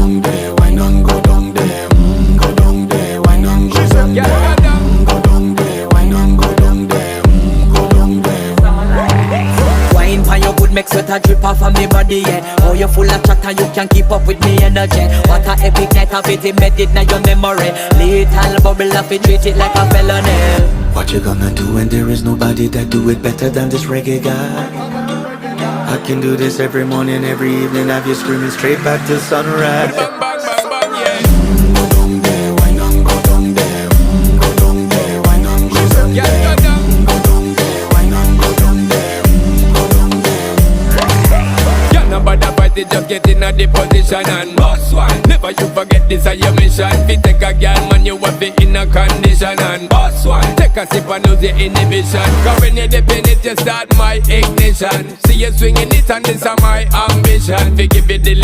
down there, why not go down there? Go down there, why not go down there? Go down there, why not go down there? Go down there. Wine for your good, make sweat a drip off of me body, yeah. Oh, you full of chatter, you can't keep up with me energy. What a epic night of it, embedded in your memory. Little bubble of it, treat it like a felony. What you gonna do when there is nobody that do it better than this reggae guy? I can do this every morning, every evening, have you screaming straight back to sunrise. Bang, bang, bang, bang, yeah. Go down there, why not go down there? Go down there, why not go down there? Yeah, go down. Go down there, why not go down there? Go down there. Yeah, nobody fight it, just get in a the position and boss one. Never you forget this is your mission. Fi take a girl, man, you have it in a condition and boss one. Take a sip and lose your inhibition. Cause when you dip in it, you start my ignition. See you swinging it and this is my ambition. Fi give it the